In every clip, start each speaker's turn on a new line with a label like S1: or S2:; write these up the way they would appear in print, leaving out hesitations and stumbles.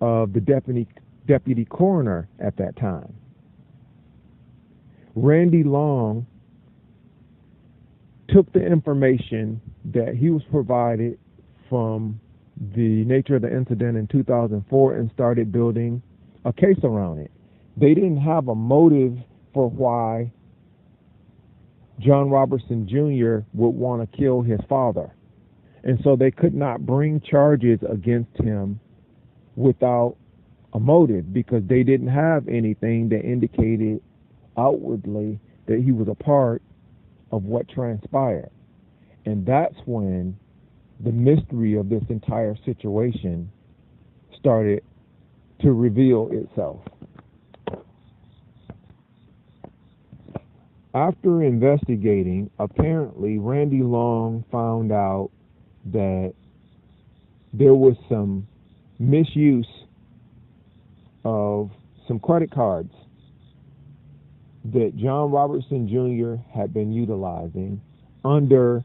S1: of the deputy coroner at that time. Randy Long took the information that he was provided from the nature of the incident in 2004 and started building a case around it. They didn't have a motive for why John Roberson Jr. would want to kill his father. And so they could not bring charges against him without a motive, because they didn't have anything that indicated outwardly that he was a part of what transpired. And that's when the mystery of this entire situation started to reveal itself. After investigating, apparently Randy Long found out that there was some misuse of some credit cards that John Roberson Jr. had been utilizing under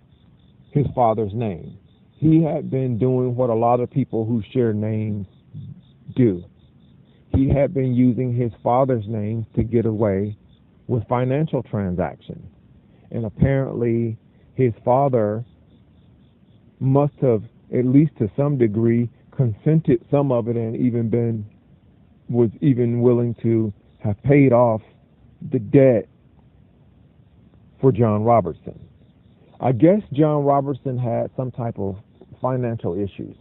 S1: his father's name. He had been doing what a lot of people who share names do. He had been using his father's name to get away with financial transactions. And apparently his father must have, at least to some degree, consented some of it and was even willing to have paid off the debt for John Roberson. I guess John Roberson had some type of financial issues.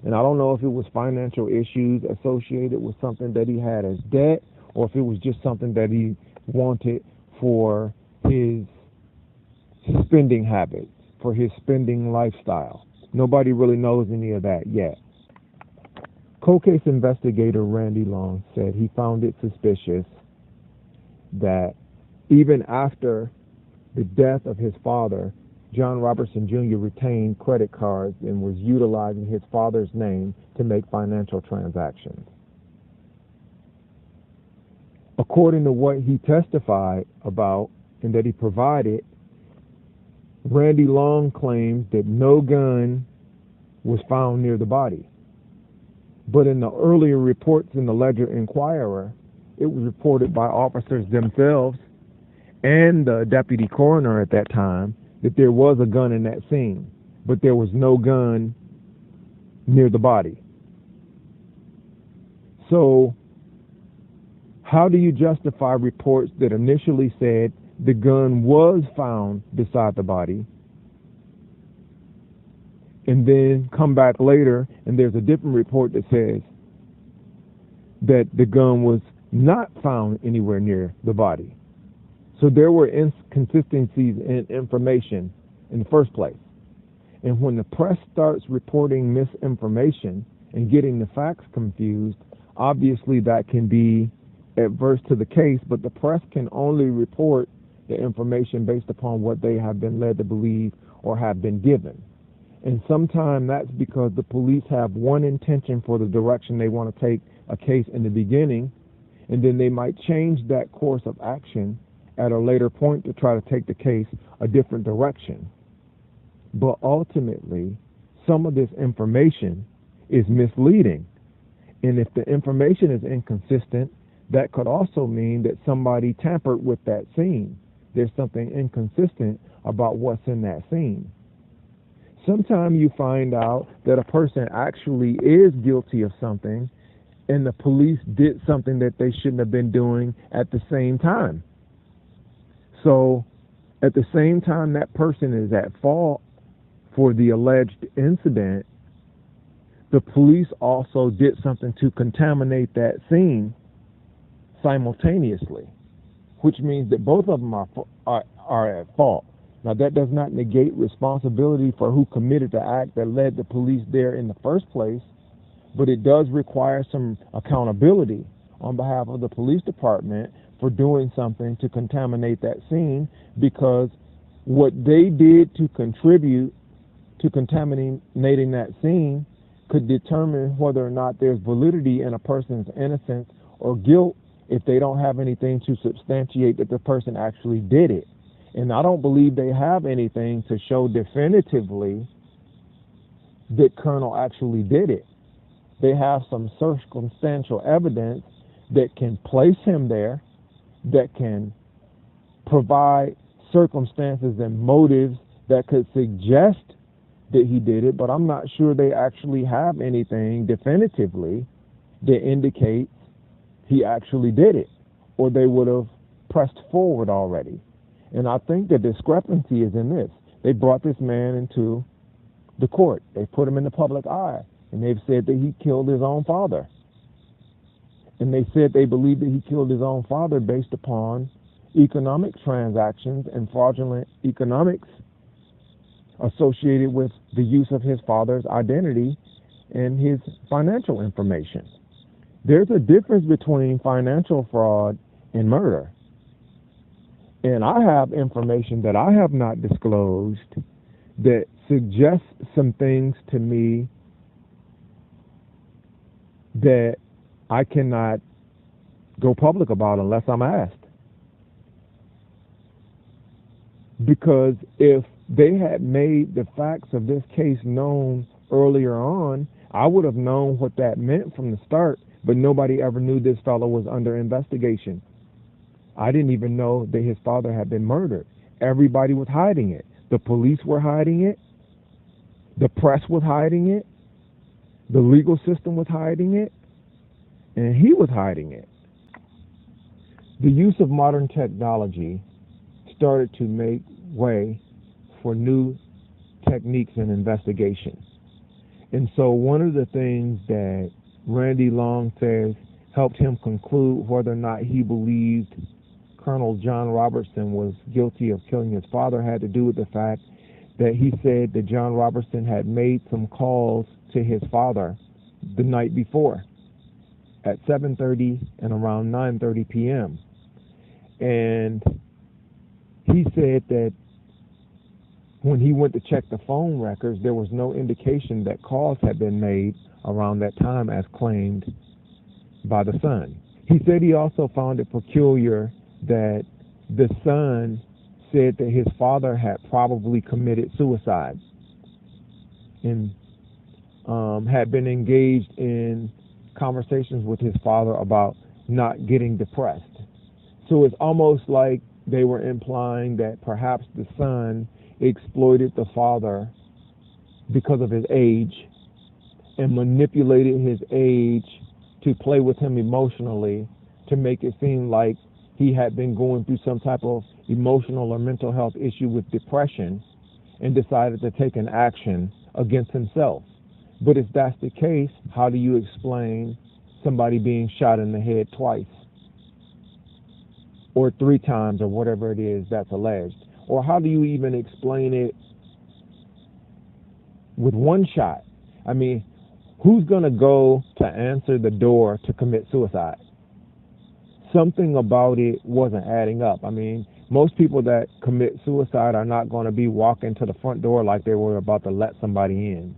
S1: And I don't know if it was financial issues associated with something that he had as debt, or if it was just something that he wanted for his spending habits, for his spending lifestyle. Nobody really knows any of that yet. Cold case investigator Randy Long said he found it suspicious that even after the death of his father, John Roberson Jr. retained credit cards and was utilizing his father's name to make financial transactions. According to what he testified about and that he provided, Randy Long claims that no gun was found near the body. But in the earlier reports in the Ledger-Inquirer, it was reported by officers themselves and the deputy coroner at that time that there was a gun in that scene, but there was no gun near the body. So how do you justify reports that initially said the gun was found beside the body, and then come back later and there's a different report that says that the gun was not found anywhere near the body? So there were inconsistencies in information in the first place. And when the press starts reporting misinformation and getting the facts confused, obviously that can be adverse to the case, but the press can only report the information based upon what they have been led to believe or have been given. And sometimes that's because the police have one intention for the direction they want to take a case in the beginning, and then they might change that course of action at a later point to try to take the case a different direction. But ultimately, some of this information is misleading. And if the information is inconsistent, that could also mean that somebody tampered with that scene. There's something inconsistent about what's in that scene. Sometimes you find out that a person actually is guilty of something and the police did something that they shouldn't have been doing at the same time. So at the same time that person is at fault for the alleged incident, the police also did something to contaminate that scene simultaneously, which means that both of them are at fault. Now, that does not negate responsibility for who committed the act that led the police there in the first place, but it does require some accountability on behalf of the police department for doing something to contaminate that scene, because what they did to contribute to contaminating that scene could determine whether or not there's validity in a person's innocence or guilt if they don't have anything to substantiate that the person actually did it. And I don't believe they have anything to show definitively that Colonel actually did it. they have some circumstantial evidence that can place him there, that can provide circumstances and motives that could suggest that he did it, but I'm not sure they actually have anything definitively that indicates he actually did it, or they would have pressed forward already. And I think the discrepancy is in this. They brought this man into the court. They put him in the public eye, and they've said that he killed his own father. And they said they believe that he killed his own father based upon economic transactions and fraudulent economics associated with the use of his father's identity and his financial information. There's a difference between financial fraud and murder. And I have information that I have not disclosed that suggests some things to me that I cannot go public about unless I'm asked. Because if they had made the facts of this case known earlier on, I would have known what that meant from the start, but nobody ever knew this fellow was under investigation. I didn't even know that his father had been murdered. Everybody was hiding it. The police were hiding it. The press was hiding it. The legal system was hiding it. And he was hiding it. The use of modern technology started to make way for new techniques in investigation. And so one of the things that Randy Long says helped him conclude whether or not he believed Colonel John Roberson was guilty of killing his father had to do with the fact that he said that John Roberson had made some calls to his father the night before at 7:30 and around 9:30 p.m. And he said that when he went to check the phone records, there was no indication that calls had been made around that time as claimed by the son. He said he also found it peculiar that the son said that his father had probably committed suicide and had been engaged in conversations with his father about not getting depressed. So it's almost like they were implying that perhaps the son exploited the father because of his age and manipulated his age to play with him emotionally to make it seem like he had been going through some type of emotional or mental health issue with depression and decided to take an action against himself. But if that's the case, how do you explain somebody being shot in the head twice or 3 times or whatever it is that's alleged? Or how do you even explain it with 1 shot? I mean, who's going to go to answer the door to commit suicide? Something about it wasn't adding up. I mean, most people that commit suicide are not going to be walking to the front door like they were about to let somebody in.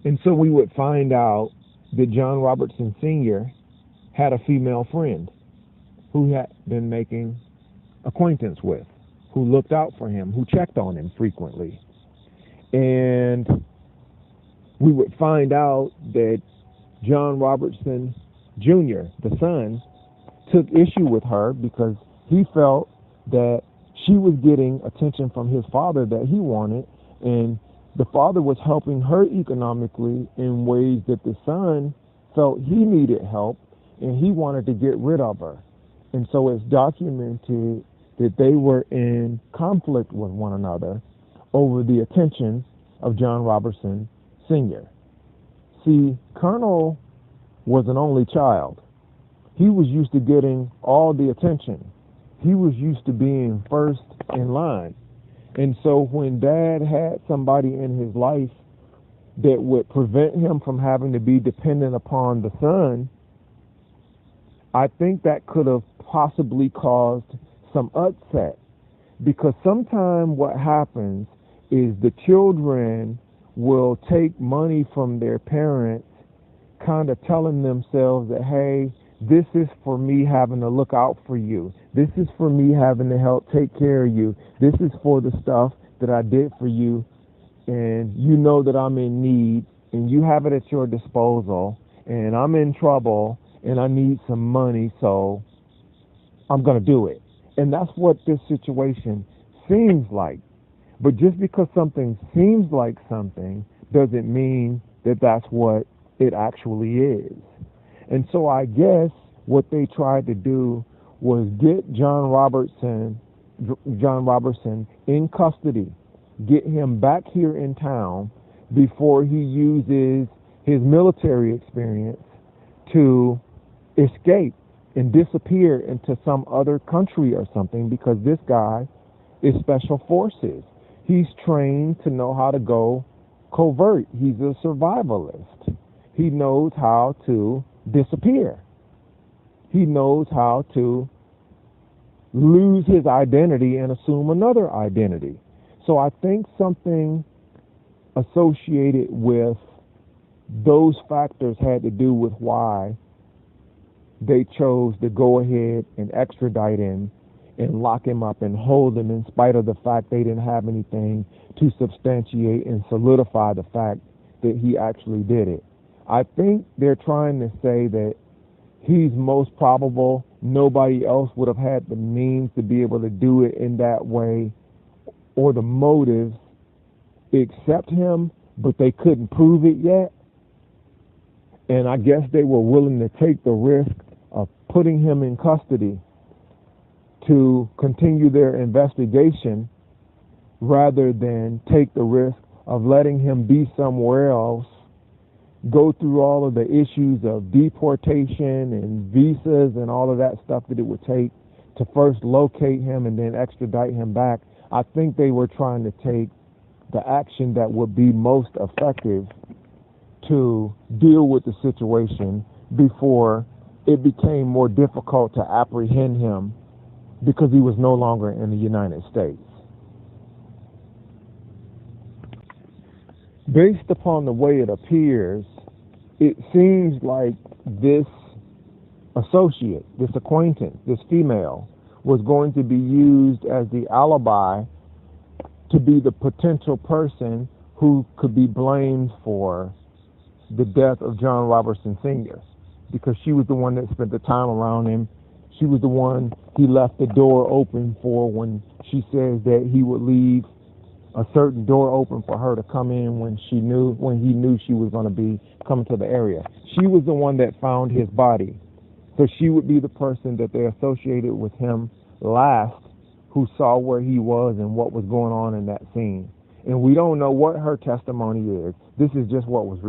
S1: And so we would find out that John Roberson Sr. had a female friend who had been making acquaintance with, who looked out for him, who checked on him frequently. And we would find out that John Roberson Jr., the son, took issue with her because he felt that she was getting attention from his father that he wanted, and the father was helping her economically in ways that the son felt he needed help, and he wanted to get rid of her. And so it's documented that they were in conflict with one another over the attention of John Roberson Sr. See, Colonel was an only child. He was used to getting all the attention. He was used to being first in line. And so when Dad had somebody in his life that would prevent him from having to be dependent upon the son, I think that could have possibly caused some upset. Because sometimes what happens is the children will take money from their parents, kind of telling themselves that, hey, this is for me having to look out for you. This is for me having to help take care of you. This is for the stuff that I did for you, and you know that I'm in need, and you have it at your disposal, and I'm in trouble and I need some money, so I'm going to do it. And that's what this situation seems like. But just because something seems like something doesn't mean that that's what it actually is. And so I guess what they tried to do was get John Roberson in custody, get him back here in town before he uses his military experience to escape and disappear into some other country or something, because this guy is special forces. He's trained to know how to go covert. He's a survivalist. He knows how to disappear. He knows how to lose his identity and assume another identity. So I think something associated with those factors had to do with why they chose to go ahead and extradite him and lock him up and hold him, in spite of the fact they didn't have anything to substantiate and solidify the fact that he actually did it. I think they're trying to say that he's most probable. Nobody else would have had the means to be able to do it in that way, or the motives, except him, but they couldn't prove it yet. And I guess they were willing to take the risk of putting him in custody to continue their investigation, rather than take the risk of letting him be somewhere else, go through all of the issues of deportation and visas and all of that stuff that it would take to first locate him and then extradite him back. I think they were trying to take the action that would be most effective to deal with the situation before it became more difficult to apprehend him, because he was no longer in the United States. Based upon the way it appears, it seems like this associate, this acquaintance, this female, was going to be used as the alibi to be the potential person who could be blamed for the death of John Roberson Sr., because she was the one that spent the time around him. She was the one he left the door open for when she says that he would leave a certain door open for her to come in when he knew she was going to be coming to the area. She was the one that found his body. So she would be the person that they associated with him last, who saw where he was and what was going on in that scene. And we don't know what her testimony is. This is just what was